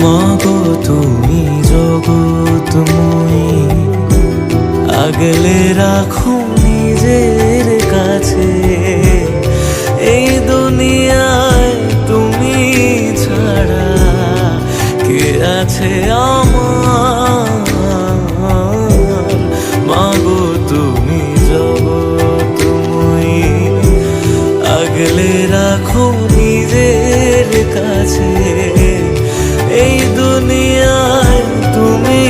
মাগো তুমি জগৎময়ী, আগলে রাখো নিজের কাছে। এই দুনিয়ায় তুমি ছাড়া কে আছে আমার? মাগো তুমি জগৎময়ী, আগলে রাখো নিজের কাছে। এই দুনিয়ায় তুমি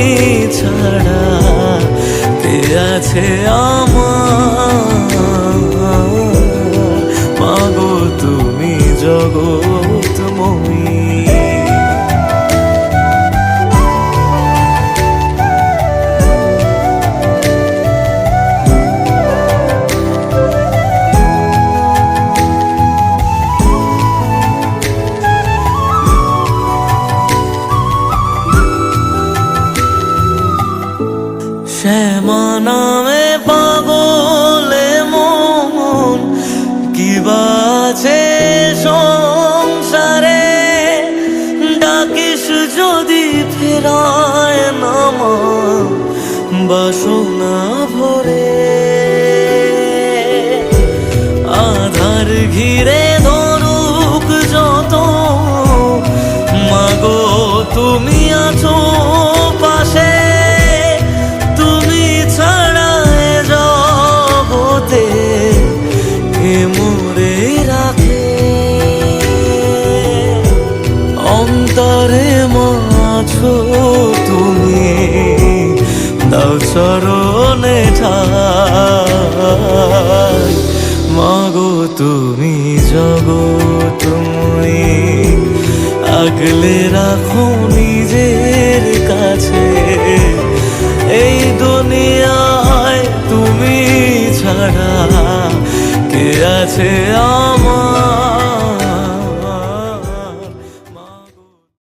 ছাড়া কে আছে আমার? মাগো তুমি জগৎময়ী। শ্যামা নামে পাগলে মন, কি বাছে সংসারে? ডাকিস যদি ফেরায় নামা বাসনা ভরে। আধার ঘিরে ধরুক যত, মাগো তুমি আছো পাশে। মোরে রাখে অন্তরে মাছো তুমি, দাও চরণে ঠাই। মাগো তুমি জগৎময়ী, আগলে রাখো নিজের কাছে। এই দুনিয়ায় তুমি ছাড়া কে আছে আমার?